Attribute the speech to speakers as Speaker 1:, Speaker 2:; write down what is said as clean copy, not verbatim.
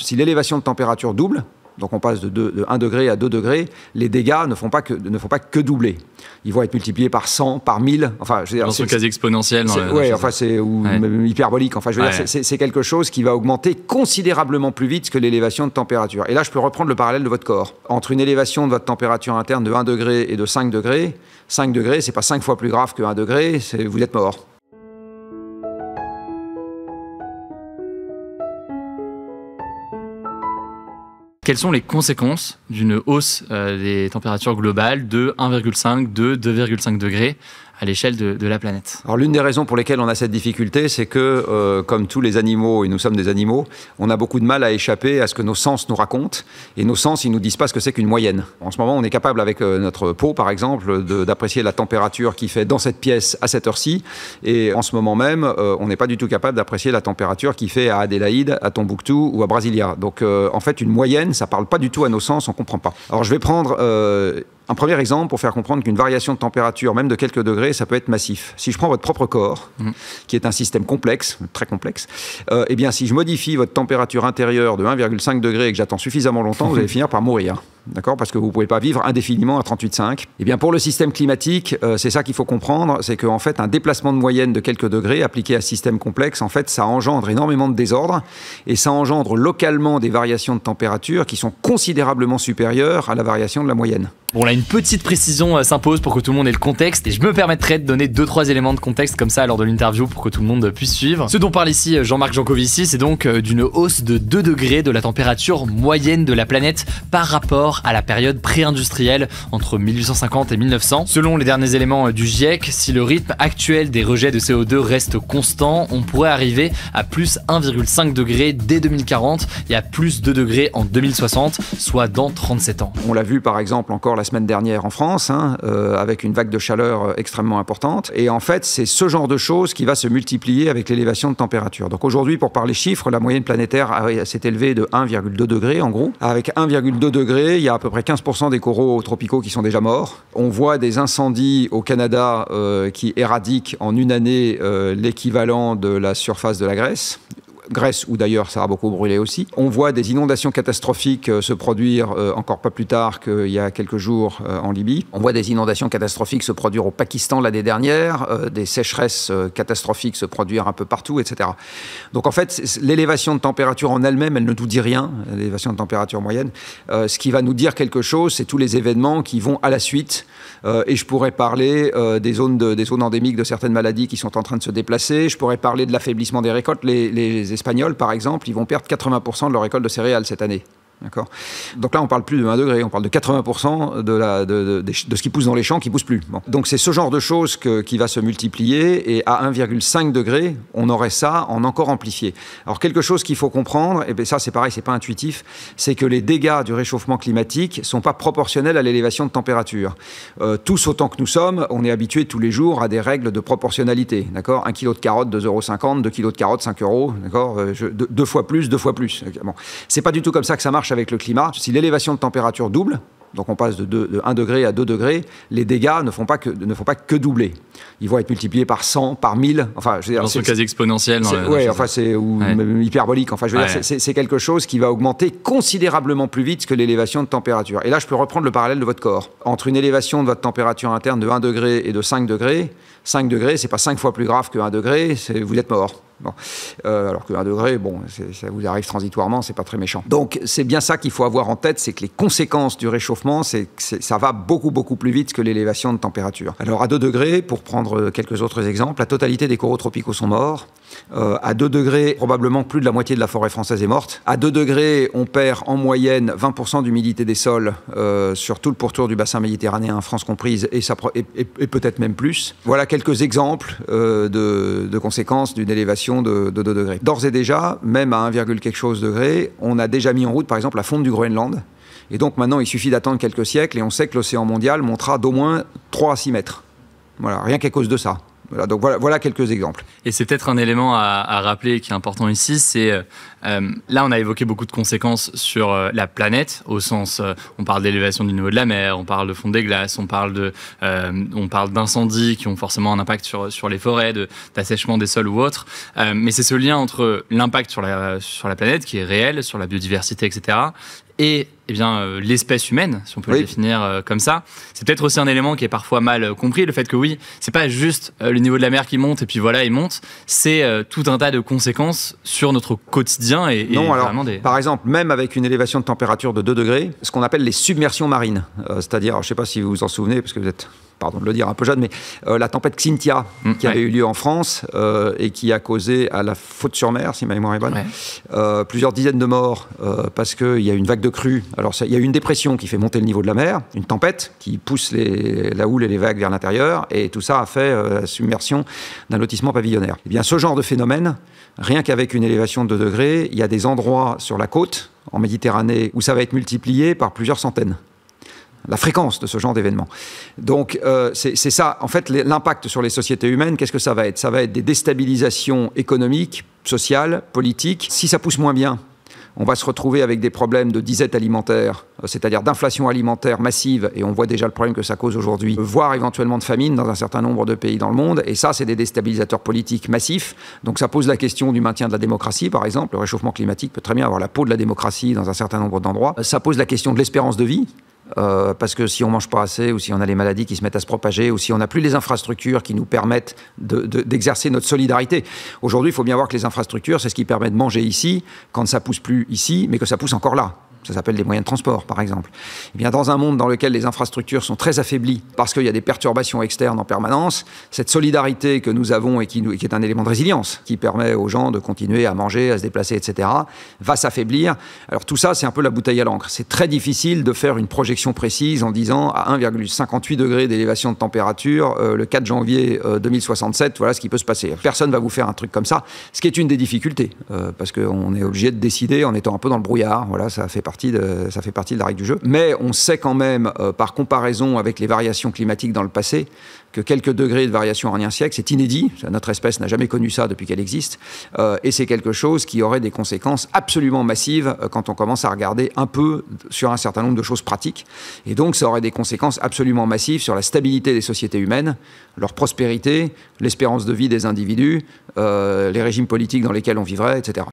Speaker 1: Si l'élévation de température double, donc on passe de 1 degré à 2 degrés, les dégâts ne font pas que doubler. Ils vont être multipliés par 100, par 1000. Enfin, je veux dire,
Speaker 2: c'est quasi exponentiel.
Speaker 1: Oui, enfin, même hyperbolique. Enfin, je veux dire, c'est quelque chose qui va augmenter considérablement plus vite que l'élévation de température. Et là, je peux reprendre le parallèle de votre corps. Entre une élévation de votre température interne de 1 degré et de 5 degrés, c'est pas 5 fois plus grave que 1 degré, vous êtes mort.
Speaker 2: Quelles sont les conséquences d'une hausse des températures globales de 1,5, de 2,5 degrés à l'échelle de la planète?
Speaker 1: Alors l'une des raisons pour lesquelles on a cette difficulté, c'est que comme tous les animaux, et nous sommes des animaux, on a beaucoup de mal à échapper à ce que nos sens nous racontent. Et nos sens, ils nous disent pas ce que c'est qu'une moyenne. En ce moment, on est capable avec notre peau, par exemple, d'apprécier la température qui fait dans cette pièce à cette heure-ci. Et en ce moment même, on n'est pas du tout capable d'apprécier la température qui fait à Adélaïde, à Tombouctou ou à Brasilia. Donc en fait, une moyenne, ça parle pas du tout à nos sens, on comprend pas. Alors je vais prendre un premier exemple pour faire comprendre qu'une variation de température, même de quelques degrés, ça peut être massif. Si je prends votre propre corps, qui est un système complexe, très complexe, eh bien, si je modifie votre température intérieure de 1,5 degré et que j'attends suffisamment longtemps, vous allez finir par mourir. D'accord ? Parce que vous ne pouvez pas vivre indéfiniment à 38,5. Eh bien, pour le système climatique, c'est ça qu'il faut comprendre, c'est qu'en fait, un déplacement de moyenne de quelques degrés appliqué à ce système complexe, en fait, ça engendre énormément de désordre et ça engendre localement des variations de température qui sont considérablement supérieures à la variation de la moyenne.
Speaker 2: Bon, là, une petite précision s'impose pour que tout le monde ait le contexte et je me permettrai de donner 2-3 éléments de contexte comme ça lors de l'interview pour que tout le monde puisse suivre. Ce dont parle ici Jean-Marc Jancovici, c'est donc d'une hausse de 2 degrés de la température moyenne de la planète par rapport à la période pré-industrielle entre 1850 et 1900. Selon les derniers éléments du GIEC, si le rythme actuel des rejets de CO2 reste constant, on pourrait arriver à plus 1,5 degré dès 2040 et à plus 2 degrés en 2060, soit dans 37 ans.
Speaker 1: On l'a vu par exemple encore la semaine dernière en France, avec une vague de chaleur extrêmement importante. Et en fait, c'est ce genre de choses qui va se multiplier avec l'élévation de température. Donc aujourd'hui, pour parler chiffres, la moyenne planétaire s'est élevée de 1,2 degré en gros. Avec 1,2 degré, il y a à peu près 15% des coraux tropicaux qui sont déjà morts. On voit des incendies au Canada qui éradiquent en une année l'équivalent de la surface de la Grèce, où d'ailleurs ça a beaucoup brûlé aussi. On voit des inondations catastrophiques se produire encore pas plus tard qu'il y a quelques jours en Libye. On voit des inondations catastrophiques se produire au Pakistan l'année dernière, des sécheresses catastrophiques se produire un peu partout, etc. Donc en fait, l'élévation de température en elle-même, elle ne nous dit rien, l'élévation de température moyenne. Ce qui va nous dire quelque chose, c'est tous les événements qui vont à la suite. Et je pourrais parler des zones endémiques de certaines maladies qui sont en train de se déplacer. Je pourrais parler de l'affaiblissement des récoltes. Les Espagnols, par exemple, ils vont perdre 80% de leur récolte de céréales cette année. D'accord. Donc là, on ne parle plus de 1 degré, on parle de 80% de ce qui pousse dans les champs qui ne pousse plus. Bon. Donc c'est ce genre de choses qui va se multiplier et à 1,5 degré, on aurait ça en encore amplifié. Alors quelque chose qu'il faut comprendre, et bien ça c'est pareil, c'est pas intuitif, c'est que les dégâts du réchauffement climatique ne sont pas proportionnels à l'élévation de température. Tous autant que nous sommes, on est habitués tous les jours à des règles de proportionnalité. D'accord. 1 kilo de carottes, 2,50 €, 2 kilos de carottes, 5 €. D'accord. 2 fois plus, 2 fois plus. Bon. C'est pas du tout comme ça que ça marche avec le climat. Si l'élévation de température double, donc on passe de 1 degré à 2 degrés, les dégâts ne font pas que doubler. Ils vont être multipliés par 100, par 1000. Enfin, je veux dire,
Speaker 2: c'est quasi exponentiel.
Speaker 1: Oui, enfin, même hyperbolique. Enfin, je veux dire, c'est quelque chose qui va augmenter considérablement plus vite que l'élévation de température. Et là, je peux reprendre le parallèle de votre corps. Entre une élévation de votre température interne de 1 degré et de 5 degrés, c'est pas 5 fois plus grave que 1 degré, vous êtes mort. Bon. Alors que 1 degré, bon, ça vous arrive transitoirement, c'est pas très méchant. Donc c'est bien ça qu'il faut avoir en tête, c'est que les conséquences du réchauffement, ça va beaucoup plus vite que l'élévation de température. Alors à 2 degrés, pour prendre quelques autres exemples, la totalité des coraux tropicaux sont morts. À 2 degrés, probablement plus de la moitié de la forêt française est morte. À 2 degrés, on perd en moyenne 20% d'humidité des sols sur tout le pourtour du bassin méditerranéen, France comprise, et peut-être même plus. Voilà quelques exemples de conséquences d'une élévation de 2 degrés. D'ores et déjà, même à 1, quelque chose degré, on a déjà mis en route, par exemple, la fonte du Groenland. Et donc maintenant, il suffit d'attendre quelques siècles et on sait que l'océan mondial montera d'au moins 3 à 6 mètres. Voilà, rien qu'à cause de ça. Voilà, donc voilà quelques exemples.
Speaker 2: Et c'est peut-être un élément à rappeler qui est important ici, c'est Là, on a évoqué beaucoup de conséquences sur la planète, au sens, on parle d'élévation du niveau de la mer, on parle de fonte des glaces, on parle d'incendies qui ont forcément un impact sur les forêts, d'assèchement des sols ou autres. Mais c'est ce lien entre l'impact sur la planète qui est réel, sur la biodiversité, etc., et l'espèce humaine, si on peut le définir comme ça. C'est peut-être aussi un élément qui est parfois mal compris, le fait que oui, c'est pas juste le niveau de la mer qui monte et puis voilà, il monte, c'est tout un tas de conséquences sur notre quotidien
Speaker 1: Par exemple, même avec une élévation de température de 2 degrés, ce qu'on appelle les submersions marines, c'est-à-dire, je ne sais pas si vous vous en souvenez, parce que vous êtes, pardon de le dire, un peu jeune, mais la tempête Xynthia, qui avait eu lieu en France et qui a causé à la Faute-sur-Mer, si ma mémoire est bonne, plusieurs dizaines de morts parce qu'il y a une vague de crue. Alors, il y a une dépression qui fait monter le niveau de la mer, une tempête qui pousse la houle et les vagues vers l'intérieur, et tout ça a fait la submersion d'un lotissement pavillonnaire. Eh bien, ce genre de phénomène, rien qu'avec une élévation de 2 degrés, il y a des endroits sur la côte, en Méditerranée, où ça va être multiplié par plusieurs centaines. La fréquence de ce genre d'événements. Donc, c'est ça. En fait, l'impact sur les sociétés humaines, qu'est-ce que ça va être? Ça va être des déstabilisations économiques, sociales, politiques. Si ça pousse moins bien, on va se retrouver avec des problèmes de disette alimentaire, c'est-à-dire d'inflation alimentaire massive, et on voit déjà le problème que ça cause aujourd'hui, voire éventuellement de famine dans un certain nombre de pays dans le monde, et ça, c'est des déstabilisateurs politiques massifs. Donc ça pose la question du maintien de la démocratie, par exemple. Le réchauffement climatique peut très bien avoir la peau de la démocratie dans un certain nombre d'endroits. Ça pose la question de l'espérance de vie, parce que si on mange pas assez, ou si on a les maladies qui se mettent à se propager, ou si on n'a plus les infrastructures qui nous permettent d'exercer notre solidarité. Aujourd'hui, il faut bien voir que les infrastructures, c'est ce qui permet de manger ici, quand ça pousse plus ici, mais que ça pousse encore là. Ça s'appelle les moyens de transport, par exemple. Eh bien, dans un monde dans lequel les infrastructures sont très affaiblies, parce qu'il y a des perturbations externes en permanence, cette solidarité que nous avons et qui est un élément de résilience, qui permet aux gens de continuer à manger, à se déplacer, etc., va s'affaiblir. Alors tout ça, c'est un peu la bouteille à l'encre. C'est très difficile de faire une projection précise en disant à 1,58 degrés d'élévation de température, le 4 janvier 2067, voilà ce qui peut se passer. Personne ne va vous faire un truc comme ça, ce qui est une des difficultés, parce qu'on est obligé de décider en étant un peu dans le brouillard. Voilà, ça fait partie de la règle du jeu. Mais on sait quand même, par comparaison avec les variations climatiques dans le passé, que quelques degrés de variation en un siècle, c'est inédit. Notre espèce n'a jamais connu ça depuis qu'elle existe. Et c'est quelque chose qui aurait des conséquences absolument massives quand on commence à regarder un peu sur un certain nombre de choses pratiques. Et donc, ça aurait des conséquences absolument massives sur la stabilité des sociétés humaines, leur prospérité, l'espérance de vie des individus, les régimes politiques dans lesquels on vivrait, etc.